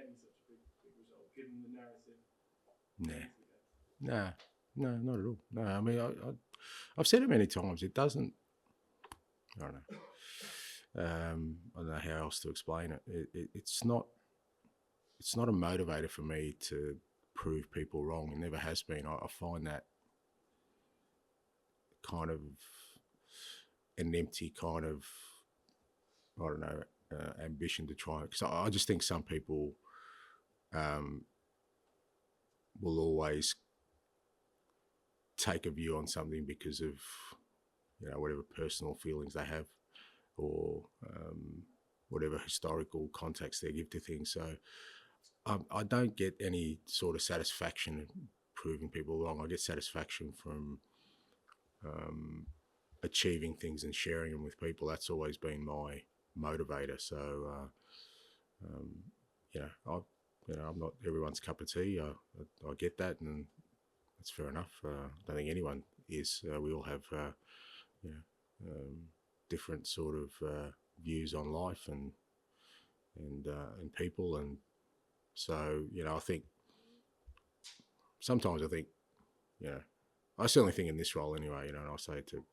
getting such a big result, given the narrative? No, not at all. No, I mean, I've said it many times. It doesn't. I don't know. I don't know how else to explain it. It's not. It's not a motivator for me to prove people wrong. It never has been. I find that kind of an empty kind of, I don't know, ambition to try. Because I just think some people will always take a view on something because of, whatever personal feelings they have, or whatever historical context they give to things. So I don't get any sort of satisfaction in proving people wrong. I get satisfaction from achieving things and sharing them with people. That's always been my motivator. So, I'm not everyone's cup of tea. I get that, and that's fair enough. I don't think anyone is. We all have, different sort of views on life and people, and so I think sometimes I certainly think in this role anyway. And I say it to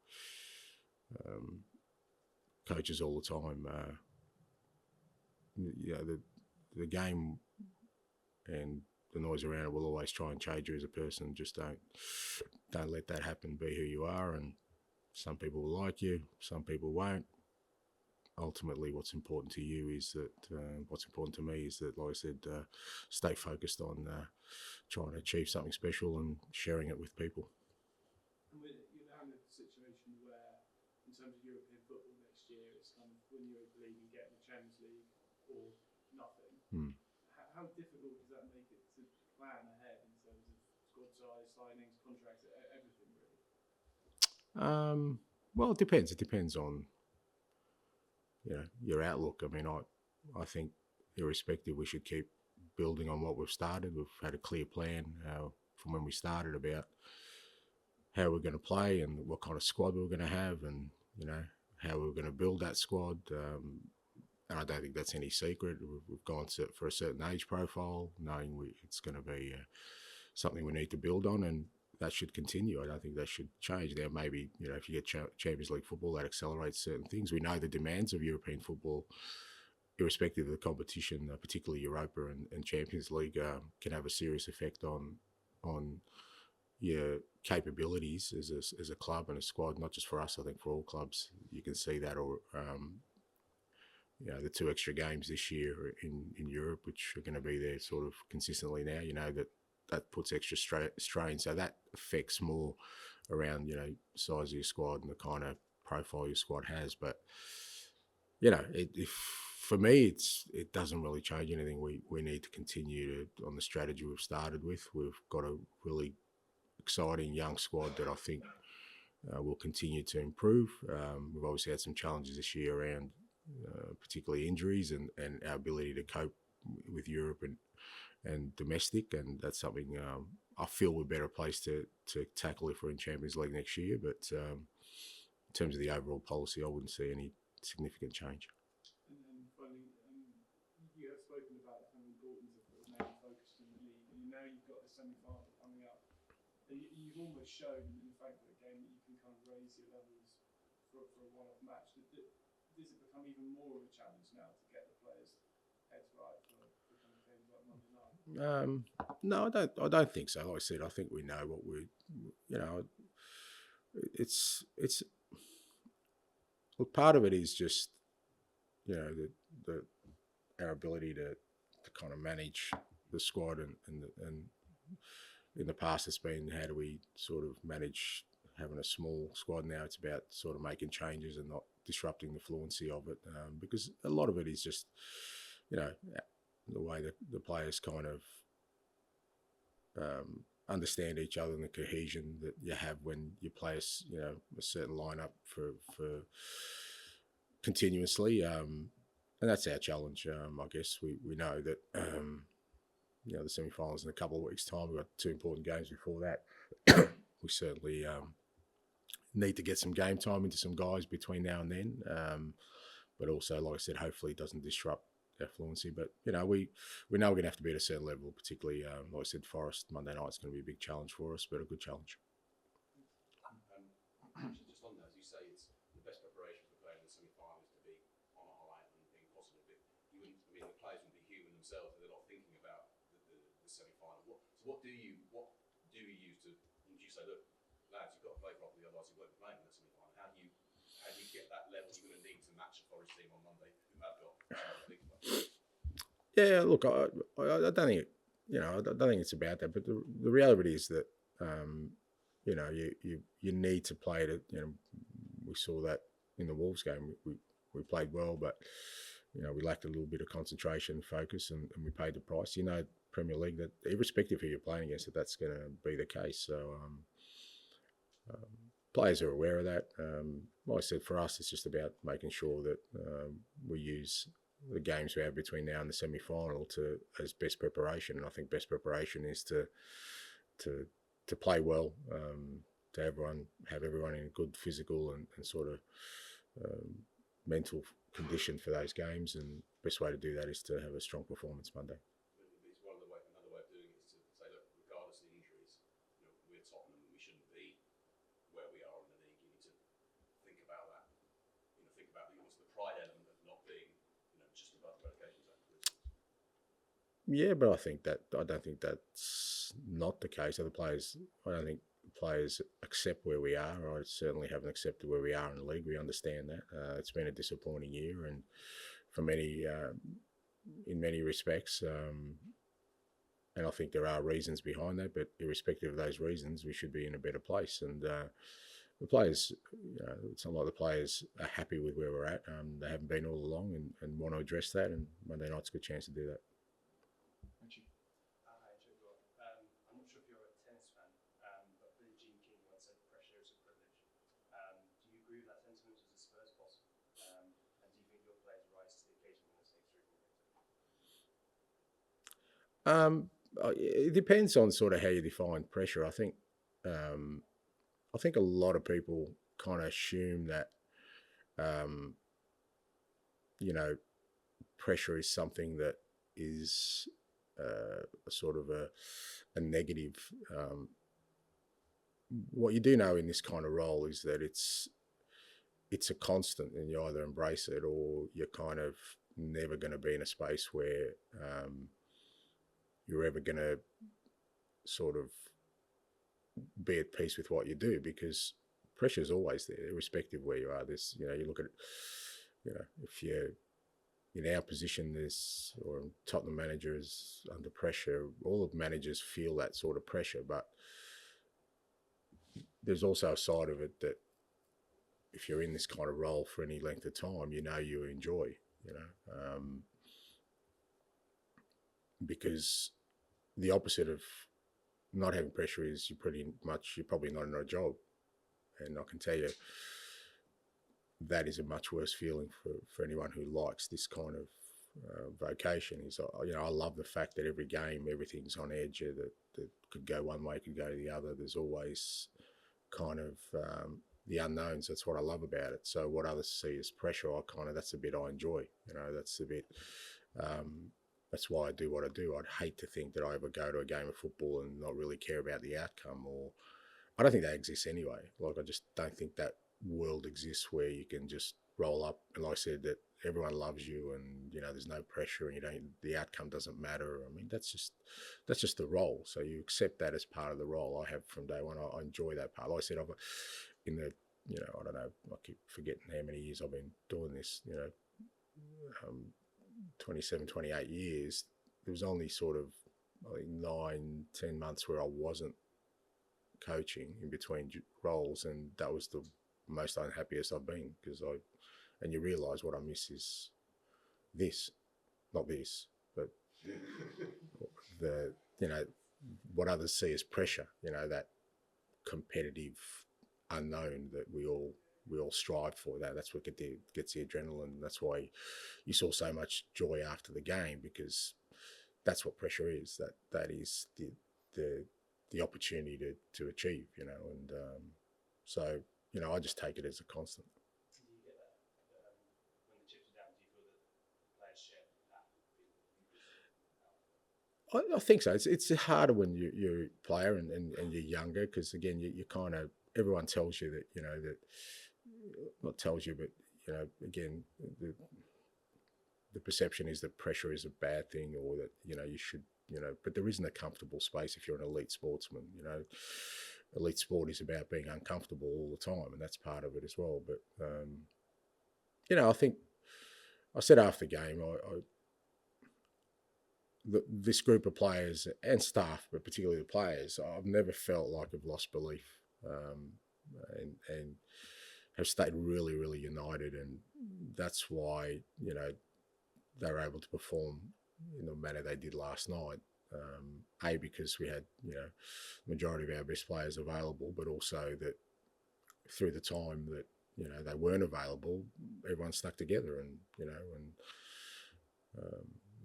coaches all the time. The game and the noise around it will always try and change you as a person. Just don't let that happen. Be who you are, and some people will like you, some people won't. Ultimately, what's important to you is that, what's important to me is that, like I said, stay focused on trying to achieve something special and sharing it with people. And you're now in a situation where, in terms of European football next year, it's kind of win the Europa League and get in the Champions League or nothing. How difficult does that make it to plan ahead in terms of squad size, signings, contracts, everything really? Well, it depends. It depends on your outlook. I mean, I think irrespective, we should keep building on what we've started. We've had a clear plan from when we started about how we're going to play and what kind of squad we're going to have, and how we're going to build that squad. And I don't think that's any secret. We've gone for a certain age profile, knowing it's going to be something we need to build on, and that should continue. I don't think that should change. There maybe, if you get Champions League football, that accelerates certain things. We know the demands of European football, irrespective of the competition, particularly Europa and Champions League, can have a serious effect on your capabilities as a club and a squad, not just for us, I think for all clubs. You can see that, or the 2 extra games this year in Europe, which are going to be there sort of consistently now, that puts extra strain. So that affects more around, size of your squad and the kind of profile your squad has. But, for me, it doesn't really change anything. We need to continue on the strategy we've started with. We've got a really exciting young squad that I think will continue to improve. We've obviously had some challenges this year around particularly injuries and our ability to cope with Europe and domestic, and that's something I feel we're better placed to tackle if we're in Champions League next year. But in terms of the overall policy, I wouldn't see any significant change. And finally, you have spoken about how important of remaining focused in the league, and now you've got a semi-final coming up. You've almost shown in the Frankfurt game that you can kind of raise your levels for a one-off match. Does it become even more of a challenge now to get the players' heads right for kind of games like Monday night? No, I don't think so. Like I said, I think we know what it's well, part of it is just our ability to kind of manage the squad, and in the past it's been how do we sort of manage having a small squad. Now it's about sort of making changes and not disrupting the fluency of it, because a lot of it is just the way that the players kind of understand each other and the cohesion that you have when you play a certain lineup for continuously, and that's our challenge. I guess we know that the semi-finals in a couple of weeks' time. We've got 2 important games before that. We certainly need to get some game time into some guys between now and then, but also, like I said, hopefully it doesn't disrupt fluency. But we know we're going to have to be at a certain level, particularly like I said, Forest Monday night's going to be a big challenge for us, but a good challenge. Just on that, as you say, it's the best preparation for playing the semi-final is to be on a high and being positive. But you wouldn't, I mean, the players would be human themselves, but they're not thinking about the semi-final. What do you use to? Would you say, look, lads, you've got to play properly, otherwise you won't be playing in the semi-final? How do you get that level you're going to need to match a Forest team on Monday who have got big players? Yeah, look, I don't think I don't think it's about that, but the reality is that you need to play to. We saw that in the Wolves game. We played well, but we lacked a little bit of concentration, focus, and we paid the price. Premier League, that irrespective of who you're playing against, that's going to be the case. So players are aware of that. Like I said, for us, it's just about making sure that we use the games we have between now and the semi-final as best preparation. And I think best preparation is to play well, to have everyone in a good physical and sort of mental condition for those games. And best way to do that is to have a strong performance Monday. It's another way of doing it is to say, look, regardless of the injuries, we're Tottenham and we shouldn't be where we are in the league. You need to think about that. Think about the pride element of not being, just above the relegation zone, for instance. Yeah, but I don't think that's not the case. I don't think players accept where we are. I certainly haven't accepted where we are in the league. We understand that. It's been a disappointing year, and for many, in many respects, and I think there are reasons behind that. But irrespective of those reasons, we should be in a better place. And the players, it's not like the players are happy with where we're at. They haven't been all along, and want to address that. And Monday night's a good chance to do that. Ange. Ange, I'm not sure if you're a tennis fan, but Billie Jean King once said pressure is a privilege. Do you agree with that sentiment as a Spurs boss? And do you think your players rise to the occasion when it's extremely negative? It depends on sort of how you define pressure. I think a lot of people kind of assume that pressure is something that is a sort of a negative. What you do know in this kind of role is that it's a constant, and you either embrace it or you're kind of never going to be in a space where you're ever going to sort of be at peace with what you do, because pressure is always there, irrespective of where you are. This, you look at it, if you're in our position, or Tottenham manager is under pressure, all of managers feel that sort of pressure, but there's also a side of it that if you're in this kind of role for any length of time, you enjoy, because the opposite of not having pressure is you're probably not in a job. And I can tell you that is a much worse feeling for anyone who likes this kind of vocation. I love the fact that every game, everything's on edge, that could go one way, could go the other. There's always kind of the unknowns. That's what I love about it. So what others see as pressure, that's the bit I enjoy. That's the bit, that's why I do what I do. I'd hate to think that I ever go to a game of football and not really care about the outcome, or I don't think that exists anyway. Like, I just don't think that world exists where you can just roll up and, like I said, that everyone loves you and there's no pressure and the outcome doesn't matter. I mean, that's just the role. So you accept that as part of the role. I have from day one. I enjoy that part. Like I said, I don't know, I keep forgetting how many years I've been doing this. 27, 28 years. There was only sort of 9-10 months where I wasn't coaching in between roles, and that was the most unhappiest I've been, and you realise what I miss is this, not this, but what others see as pressure, that competitive unknown that we all strive for. That's what gets the adrenaline. That's why you saw so much joy after the game, because that's what pressure is. That is the opportunity to achieve, and so I just take it as a constant. Do you get that when the chips are down? Do you feel that the players share that I think so. It's harder when you're a player and you're younger because again you kind of everyone tells you that that not tells you but again the perception is that pressure is a bad thing or that you should but there isn't a comfortable space if you're an elite sportsman. Elite sport is about being uncomfortable all the time and that's part of it as well. But I think I said after the game this group of players and staff, but particularly the players, I've never felt like I've lost belief and have stayed really, really united. And that's why, they were able to perform in the manner they did last night. Because we had, the majority of our best players available, but also that through the time that, they weren't available, everyone stuck together and,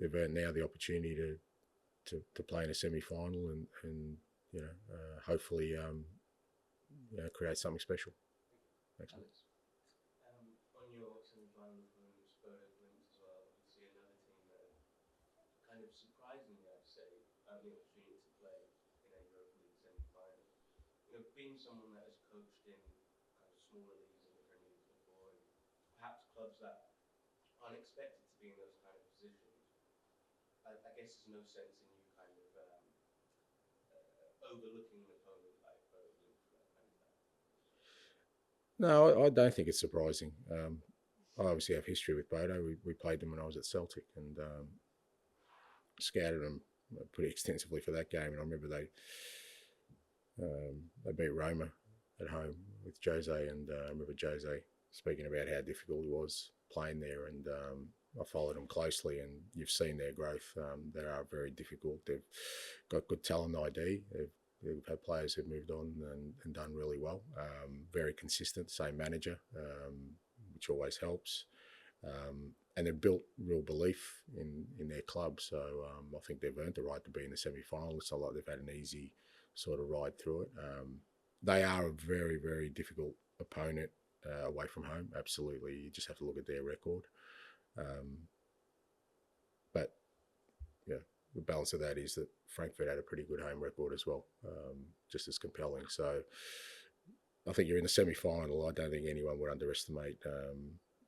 they've earned now the opportunity to play in a semi-final and hopefully create something special. Thanks. Alex, on your semi-final from Spurs links as well, obviously another team that kind of surprisingly, I'd say, the opportunity to play in a Europa League semi-final. Being someone that has coached in kind of smaller leagues in the Premier League before, and perhaps clubs that aren't expected to be in those kind of positions, I guess there's no sense in you kind of overlooking an opponent like Liverpool for that kind of fact. No, I don't think it's surprising. I obviously have history with Bodo. We played them when I was at Celtic and scouted them pretty extensively for that game. And I remember they beat Roma at home with Jose, and I remember Jose speaking about how difficult it was playing there. And I followed them closely, and you've seen their growth. They are very difficult. They've got good talent ID. They've had players who've moved on and done really well. Very consistent, same manager, which always helps. And they've built real belief in their club. So I think they've earned the right to be in the semi-final. It's not like they've had an easy sort of ride through it. They are a very, very difficult opponent away from home. Absolutely. You just have to look at their record. But yeah, the balance of that is that Frankfurt had a pretty good home record as well, just as compelling. So I think you're in the semi-final. I don't think anyone would underestimate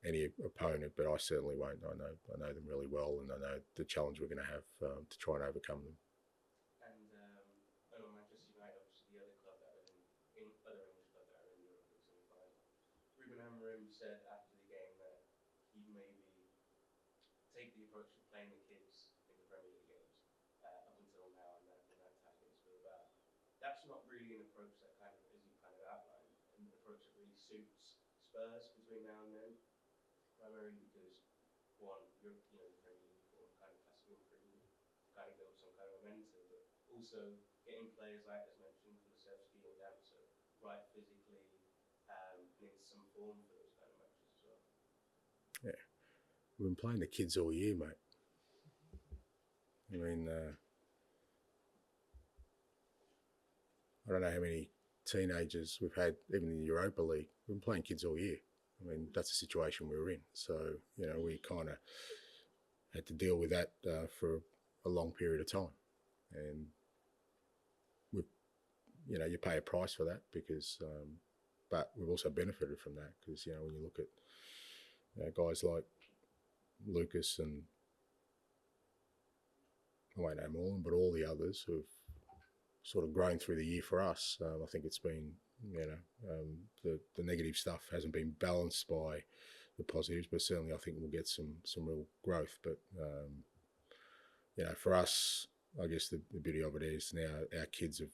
any opponent, but I certainly won't. I know them really well, and I know the challenge we're going to have to try and overcome them. And I know Manchester United, obviously the other club that are in other English club that are in Europa League semi-final. Ruben Amorim said after the game that he'd maybe take the approach of playing the kids in the Premier League games up until now, and that tie against Bilbao. That's not really an approach that kind of, as you kind of outlined, an approach that really suits Spurs between now and then. Primarily because one, the Premier League form kind of has to improve, kind of build some kind of momentum, but also getting players like, as mentioned, Kulusevski and Damso right physically and in some form for those kind of matches as well. Yeah, we've been playing the kids all year, mate. I mean, I don't know how many teenagers we've had, even in the Europa League. We've been playing kids all year. I mean, that's the situation we were in. So, we kind of had to deal with that for a long period of time. And, you pay a price for that because, but we've also benefited from that because, when you look at guys like Lucas and, I won't name all of them, but all the others who've sort of grown through the year for us, I think it's been, the negative stuff hasn't been balanced by the positives, but certainly I think we'll get some real growth. But, for us, I guess the beauty of it is now our kids are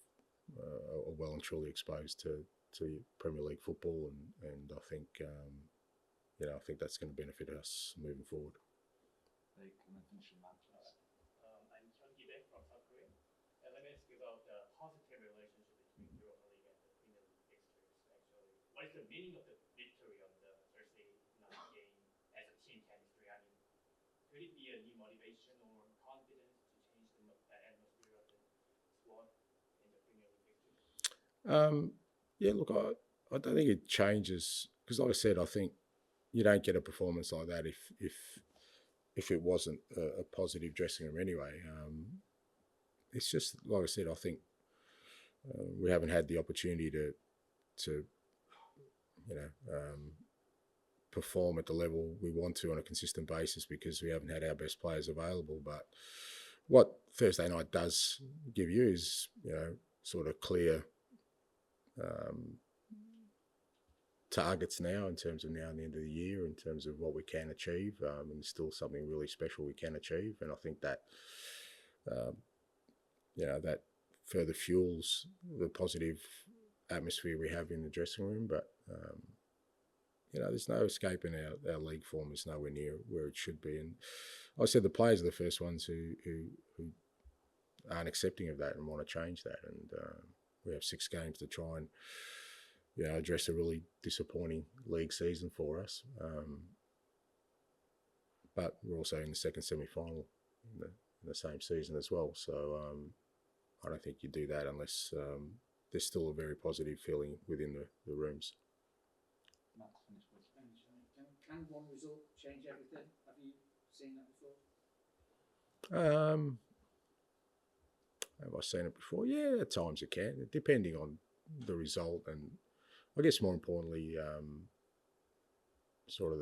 well and truly exposed to Premier League football, and I think, I think that's going to benefit us moving forward. Like, can I finish your map, please? I'm Chun Ki-bae from South Korea. Let me ask you about the positive relationship between Europa League and the Premier League fixtures, actually. What is the meaning of the victory on the Thursday night game as a team chemistry? I mean, could it be a new motivation or confidence to change the atmosphere of the squad in the Premier League fixtures? Yeah, look, I don't think it changes because, like I said, I think you don't get a performance like that if it wasn't a positive dressing room anyway. it's just like I said. I think we haven't had the opportunity to perform at the level we want to on a consistent basis because we haven't had our best players available. But what Thursday night does give you is, sort of clear targets now in terms of now and the end of the year in terms of what we can achieve, and still something really special we can achieve. And I think that, that further fuels the positive atmosphere we have in the dressing room. But, there's no escaping our league form is nowhere near where it should be. And I said the players are the first ones who aren't accepting of that and want to change that. And we have 6 games to try and, address a really disappointing league season for us. But we're also in the second semi-final in the same season as well. So I don't think you do that unless there's still a very positive feeling within the rooms. Matt, finish with. Can one result change everything? Have you seen that before? Have I seen it before? Yeah, at times it can, depending on the result, and I guess more importantly, sort of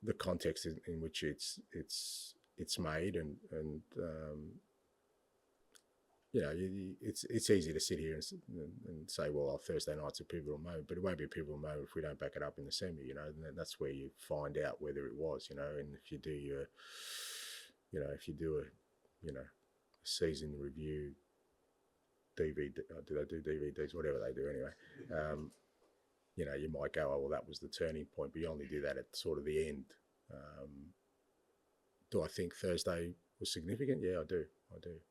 the context in which it's made, and it's easy to sit here and say, well, Thursday night's a pivotal moment, but it won't be a pivotal moment if we don't back it up in the semi, and that's where you find out whether it was, and if you do a season review DVD, do they do DVDs, whatever they do anyway, you might go, oh, well, that was the turning point, but you only do that at sort of the end. Do I think Thursday was significant? Yeah, I do,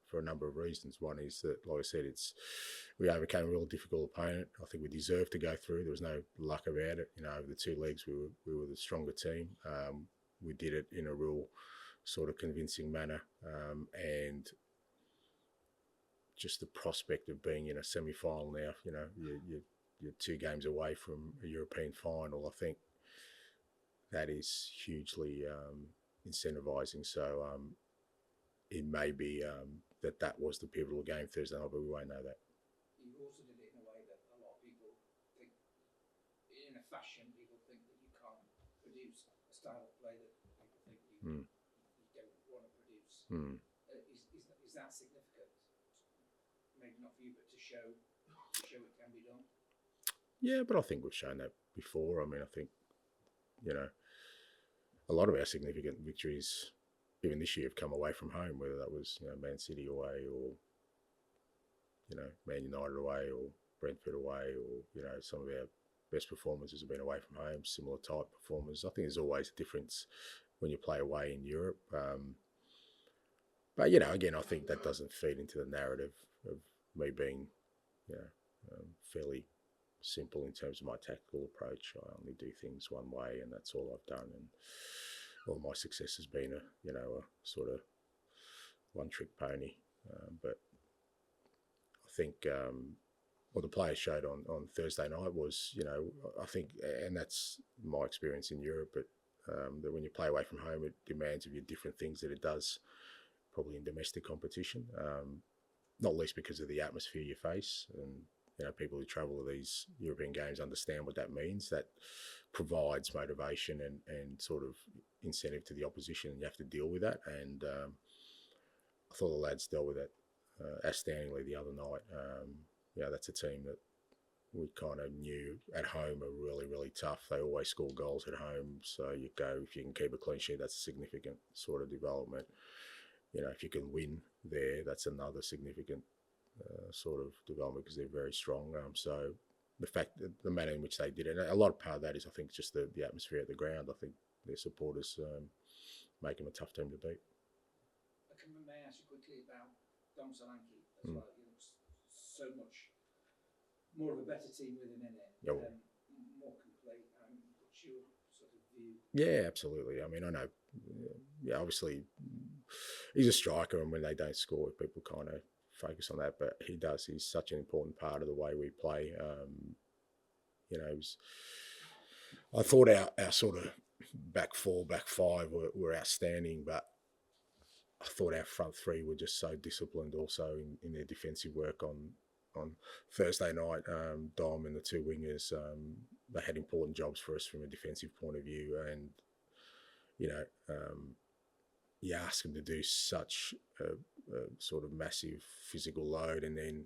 for a number of reasons. One is that, like I said, we overcame a real difficult opponent. I think we deserved to go through. There was no luck about it. Over the 2 legs, we were the stronger team. We did it in a real sort of convincing manner, and just the prospect of being in a semi-final now, you're 2 games away from a European final. I think that is hugely incentivising. So it may be that was the pivotal game Thursday night, but we won't know that. You also did it in a way that a lot of people think, in a fashion, people think that you can't produce a style of play that people think you don't want to produce. Is that significant? Maybe not for you, but to show it can be done. Yeah, but I think we've shown that before. I mean, I think, a lot of our significant victories, even this year, have come away from home, whether that was, Man City away or, Man United away or Brentford away, or, some of our best performances have been away from home, similar type performers. I think there's always a difference when you play away in Europe. But, again, I think that doesn't feed into the narrative of me being, fairly simple in terms of my tactical approach. I only do things one way, and that's all I've done. And all my success has been a sort of one-trick pony. But I think what the players showed on Thursday night was, I think, and that's my experience in Europe, but that when you play away from home, it demands of you different things that it does probably in domestic competition, not least because of the atmosphere you face. And people who travel to these European games understand what that means. That provides motivation and sort of incentive to the opposition. You have to deal with that. And I thought the lads dealt with that outstandingly the other night. That's a team that we kind of knew at home are really, really tough. They always score goals at home. So if you can keep a clean sheet, that's a significant sort of development. If you can win there, that's another significant sort of development because they're very strong. So the fact that the manner in which they did it, a lot of part of that is, I think, just the atmosphere at the ground. I think their supporters make them a tough team to beat. May I ask you quickly about Dom Solanke as well? So much more of a better team with him in it, more complete. What's your sort of view? Yeah, absolutely. I mean, I know, obviously he's a striker, and when they don't score, people kind of focus on that, but he does. He's such an important part of the way we play. I thought our sort of back 4, back 5 were outstanding, but thought our front three were just so disciplined also in their defensive work on Thursday night. Dom and the two wingers, they had important jobs for us from a defensive point of view, and you ask them to do such a sort of massive physical load, and then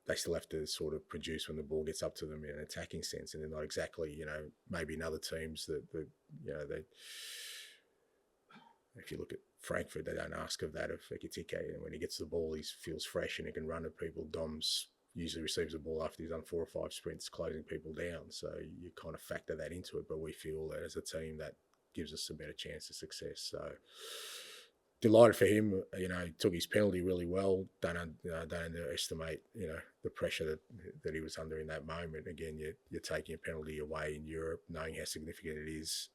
they still have to sort of produce when the ball gets up to them in an attacking sense, and they're not exactly maybe in other teams that they if you look at Frankfurt, they don't ask of that of Ekitike, and when he gets the ball, he feels fresh and he can run at people. Dom's usually receives the ball after he's done 4 or 5 sprints, closing people down. So you kind of factor that into it, but we feel that as a team that gives us a better chance of success. So delighted for him. He took his penalty really well. Don't underestimate the pressure that he was under in that moment. Again, you're taking a penalty away in Europe, knowing how significant it is,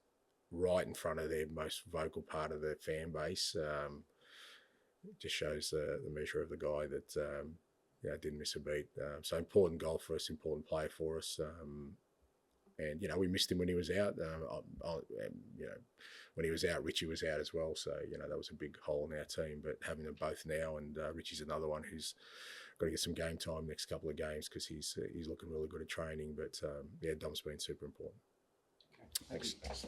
right in front of their most vocal part of their fan base. It just shows the measure of the guy that didn't miss a beat. So important goal for us, important play for us. And we missed him when he was out. When he was out, Richie was out as well. So that was a big hole in our team. But having them both now, and Richie's another one who's got to get some game time next couple of games because he's looking really good at training. But Dom's been super important. Okay. Thanks.